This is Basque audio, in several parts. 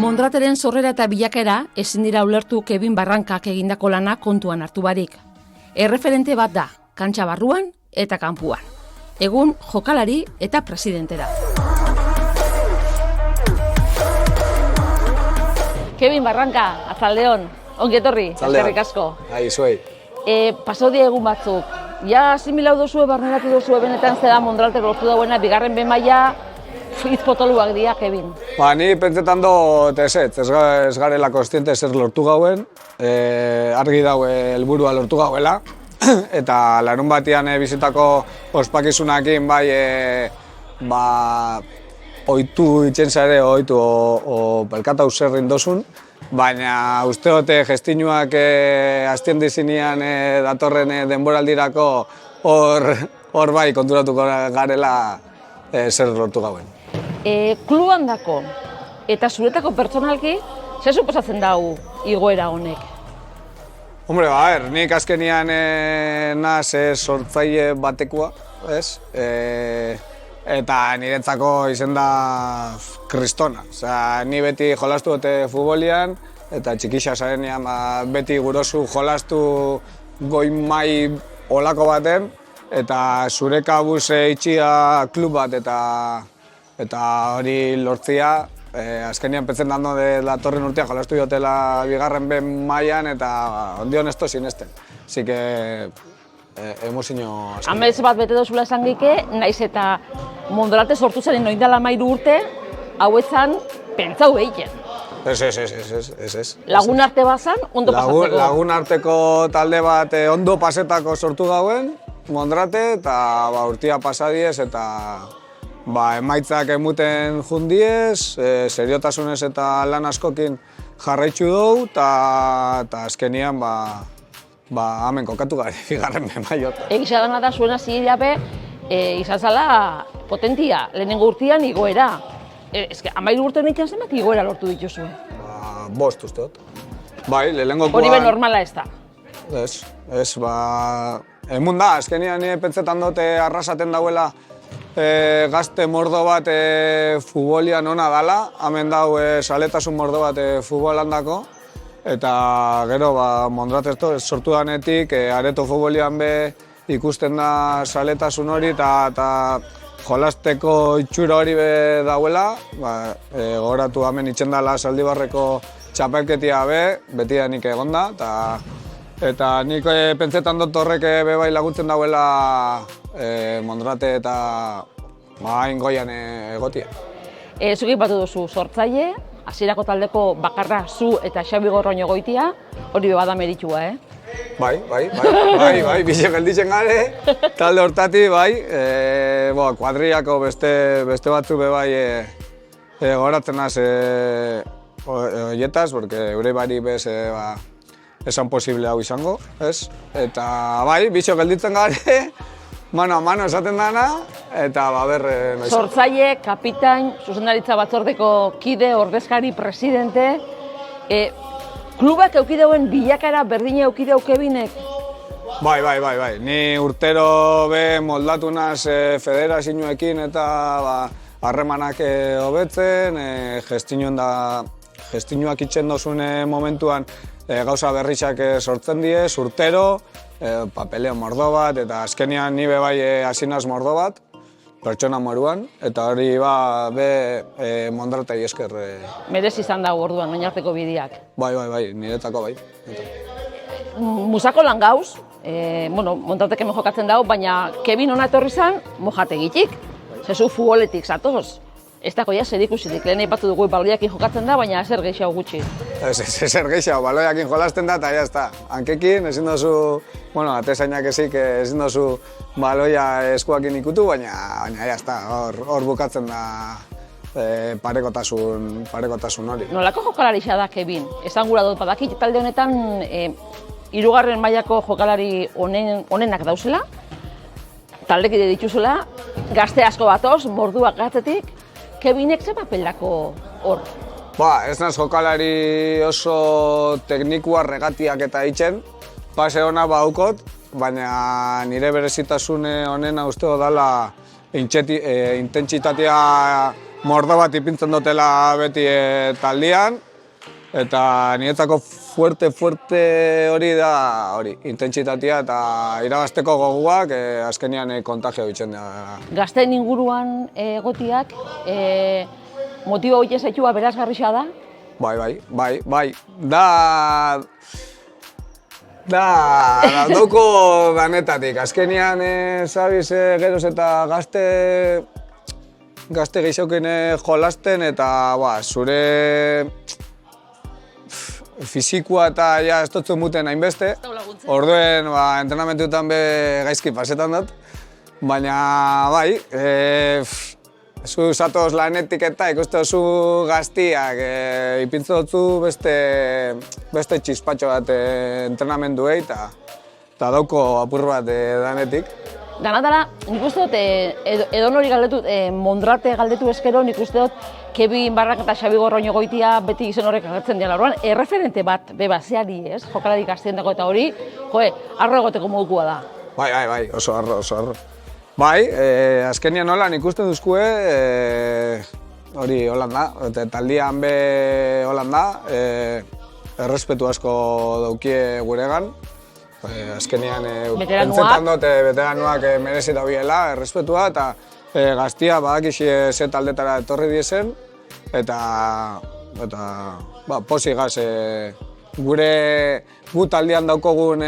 Mondrateren sorrera eta bilakaera ezin dira ulertu Kevin Barrankak egindako lana kontuan hartu barik. Erreferente bat da, kantxa barruan eta kanpuan. Egun jokalari eta presidentera. Kevin Barranka, Arratsaldeon, ongi etorri, eskerrik asko. Zuei. Pasau die egun batzuk. Ja asimilau duzue, barneratu duzue benetan zeda Mondratek lortu dauena, bigarren B maila, hitz potoluak dira, Kevin. Ni pentsetan dut ez garela kontziente zer lortu gauen, argi daue helburua lortu gauela, eta larun batean bizitako ospakizunakin bai ohitu itzen zare, ohitu o pelkata userrin dozun, baina uste dute gestinuak aztien dizinean datorren denboraldirako hor bai konturatuko garela zer lortu gauen. Kluban dako eta zuretako pertsonalki, zer suposatzen dau igoera honek? Hombre, nik azkenian naz sortzaile batekoa, ez? Eta niretzako izen da kristona. Ni beti jolastu dute futbolian, eta txikixa zarenean beti gurozu jolastu goi mai olako baten, eta zure kabuz itxia klub bat eta hori lortzia, azkenian pentsen dando datorren urtean jolastu jotela bigarren ben mailan eta ondion ez tozinesten. Así que emozio asko. Amets bat bete dozula esan gike, naiz eta Mondrate sortu zaren oindala 13 urte, hauetzan pentsau egiten. Ez. Lagun arte bazan, ondo pasatzeko. Lagun arteko talde bat ondo pasetako sortu gauen, Mondrate, eta urtia pasadiez eta emaitzak emuten jundiez, seriotasunez eta lan askokin jarraitzu dugu, eta azkenian hemen kokatu gari, bigarren memaiot. Egisa dana da zuen hasi jabe, izan zala potentia, lehenengo urtean igoera. Eske, 13 urte honetan zenbat igoera lortu dituzue? 5 uste dut. Bai, lehenengokoan... Hori ben normala ez da? Ez, emun da, azkenian nire pentsetan dute arrasaten dauela gazte mordo bat futbolian ona dala, hemen dau saletasun mordo bat futbolan dako, eta gero Mondrate sortu danetik areto futbolian be ikusten da saletasun hori eta jolasteko itxura hori be dauela, gogoratu hemen itxen dala Zaldibarreko txapelketia be, beti da nik egonda, eta nik pentsetan dut horrek bai laguntzen dauela Mondrate eta hain goian egotia. Zuk ipatu duzu sortzaile, hasierako taldeko bakarra zu eta Xabi Gorroño goitia, hori bada meritua, Bai, bize gelditzen gare, talde hortati, kuadriako beste batzu be bai goratzen naz oietaz, porque eure bari bez esan posible hau izango, ez? Eta bize gelditzen gare, mano a mano esaten dana, eta noiz. Sortzaile, kapitain, zuzendaritza batzordeko kide, ordezkari, presidente, klubak eukideuen bilakara berdina eukideu Kevinek? Bai. Ni urtero be moldatu naz federazioekin eta harremanak hobetzen, gestinuak itxen dozune momentuan gauza berrizak sortzen diez, urtero, papeleo mordo bat, eta azkenian ni be bai hasinaz mordo bat, pertsona moruan, eta hori be Mondratei esker. Merez izan dago orduan, oinarteko bideak. Bai, niretako bai. Musako lan gauz, Mondratek hemen jokatzen dago, baina Kevin hona etorri zen Mojategitik. Zezu futboletik zatoz. Ez dako ja zer ikusitik, lehen aipatu dugu baloiakin jokatzen da, baina ezer gehiago gutxi. Ezer gehiago, baloiakin jolasten da eta jazta. Hankekin ezin dozu, atezainak ezik ezin dozu baloia eskuakin ikutu, baina jazta, hor bukatzen da parekotasun hori. Nolako jokalari da Kevin? Esan gura dut badakit talde honetan 3. mailako jokalari onenak dauzela, taldekide dituzela, gazte asko batoz, morduak gatzetik, Kevinek ze papeldako hor? Ez naz jokalari oso teknikua regatiak eta itxen, pase hona baukot, baina nire berezitasune honena usteo dala intentsitatea mordo bat ipintzen dutela beti taldean, eta niretzako fuerte hori da, intentsitatea eta irabazteko gogoak azkenean kontagio bitzen da. Gazteen inguruan egotiak, motibo hori zaitua berazgarria da? Bai. Dauko danetatik. Azkenean, sabiz, geroz eta gazte gehixokin jolasten eta zure fizikoa eta ez dut muten hainbeste. Orduen, entrenamentuetan be gaizki pasetan dut. Baina, bai, zu zatoz lanetik eta ikuste zu gaztiak ipintzen dutzu beste txispatxo bat entrenamenduei eta dauko apur bat danetik. Danatara, nik uste dut, edonori galdetu, Mondrate galdetu eskero, nik uste dut Kevin Barrak eta Xabi Gorroño goitia beti izen horrek agertzen dira. Orduan, erreferente bat, zeari ez, jokalari gaztiendako eta hori, arro egoteko modukua da. Bai, oso arro. Bai, azkenian hola nik uste duzkue, hori holan da, eta taldian be holan da, errespetu asko daukie guregan. Azkenian pentsetan dut veteranuak merezi daubiela, errespetua eta gaztia badakixi ze taldetara etorri diezen eta posi gaz gu taldean daukogun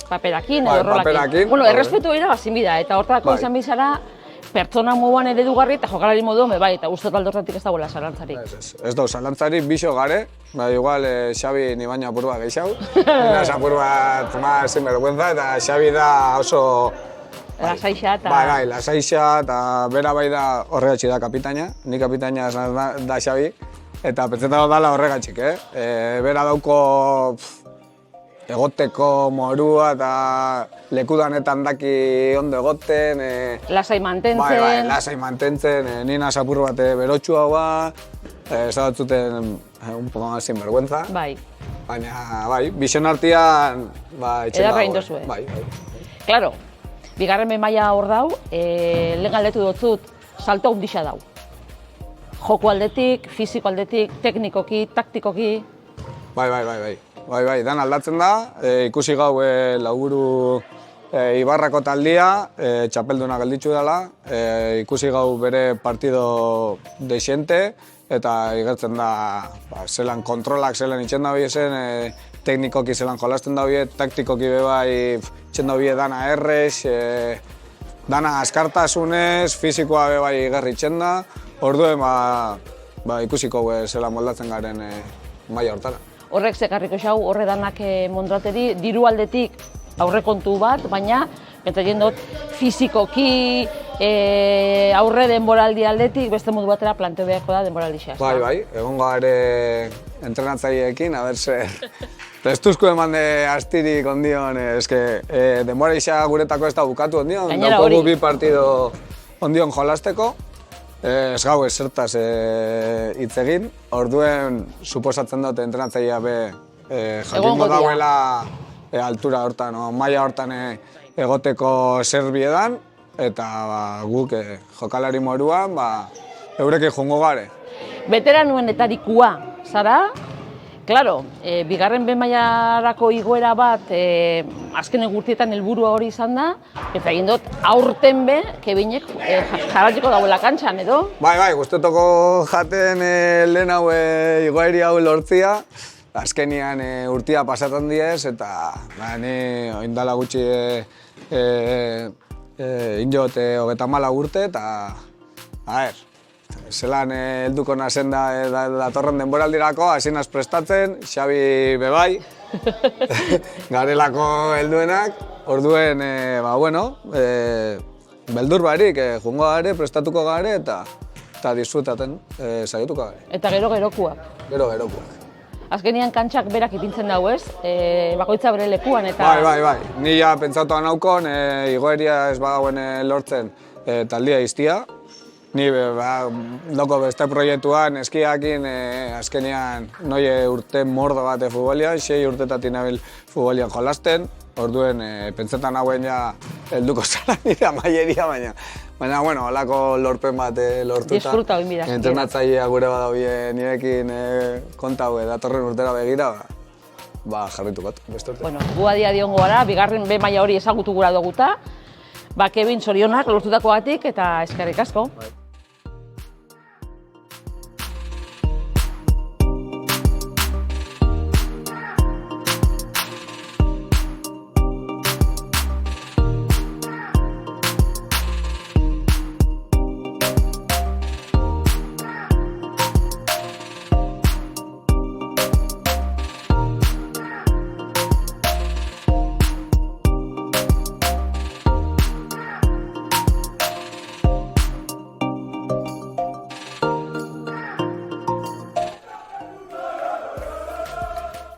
paperakin edo rolakin. Bueno, errespetu hori da bazin bida eta hortako izan bizara pertsona moduan eredugarri eta jokalari moduan bai, eta uste talde horretik ez dagoela zalantzarik. Ez dago zalantzarik, bixo gare, igual Xabi ni baina apur bat gehiago. Naz apur bat sin vergüenza eta Xabi da oso... Lasaixa eta... Bai, lasaixa eta bera bai da horregatxik da kapitaina, ni kapitaina da Xabi, eta pentsetan dala horregatxik, Bera dauko egoteko morua eta lekudanetan daki ondo egoten. Lasai mantentzen. Bai, lasai mantentzen, nina sapur bat berotxua ba, zadatzuten un poco más sinvergüenza. Bai. Baina, bai, bizion artean, itxen dago. Edarra indozue. Bai. Claro, bigarren maila hor dau, lehen galdetu dutzut, salto handixa dau. Joko aldetik, fiziko aldetik, teknikoki, taktikoki. Bai, dan aldatzen da, ikusi gau lauburu Ibarrako taldia, txapelduna gelditzu dela, ikusi gau bere partido deixente, eta igertzen da zelan kontrolak zelan itxen da zen, teknikoki zelan jolasten da taktikoki bebai itxen da dana errez, dana askartasunez, fizikoa bebai igerri itxen da, orduen ikusiko zelan moldatzen garen maila hortara. Horrek zekarriko xau, horre danak Mondrateri, diru aldetik aurrekontu bat, baina pentsatzen dut fizikoki aurre denboraldi aldetik beste modu batera planteo beharko da denboraldi xaz. Bai, egon gare entrenatzaileekin, a ber zer. Ez duzko eman astirik ondion, denbora isa guretako ez da bukatu ondion, daukogu bi partido ondion jolasteko. Ez gau ez zertaz hitz egin, orduen suposatzen dut entrenatzailea be jakingo dauela altura hortan, maila hortan egoteko zerbiedan, eta guk jokalari moruan eureke jongo gare. Veteranuenetarikua, zara? Claro, bigarren mailarako igoera bat azken gurtietan helburua hori izan da, eta egin dut aurten be, Kevinek jarratzeko dauela kantxan, edo? Bai, guztetoko jaten lehen hau igoeri hau lortzia, azkenian urtia pasatan diez, eta ni oindala gutxi injot 34 urte, eta zelan helduko nazen datorren denboraldirako, hasinaz prestatzen, Xabi bebai, garelako helduenak, orduen, beldur barik, jungo gare, prestatuko gare, eta disfrutaten saietuko gare. Eta gerokuak? Gerokuak. Azkenian kantxak berak ipintzen dago ez, bakoitza bere lekuan eta... Bai, ni ja pentsatuan naukon, igoeria ez bagauen lortzen taldia iztia. Ni dauko beste proiektuan eskiakin azkenean noie urte mordo bat futbolian, 6 urtetatik nabil futbolian jolasten. Orduen, pentsetan hauen ja helduko zara nire amaieria, baina, bueno, holako lorpen bat lortuta. Disfruta hori mira. Entrenatzailea gure badaude nirekin kontau datorren urtera begira, ba, jarrituko beste urte. Bueno, gu adia diongo gara, bigarren B maila hori ezagutu gura duguta. Kevin, zorionak lortutakoagatik eta eskerrik asko.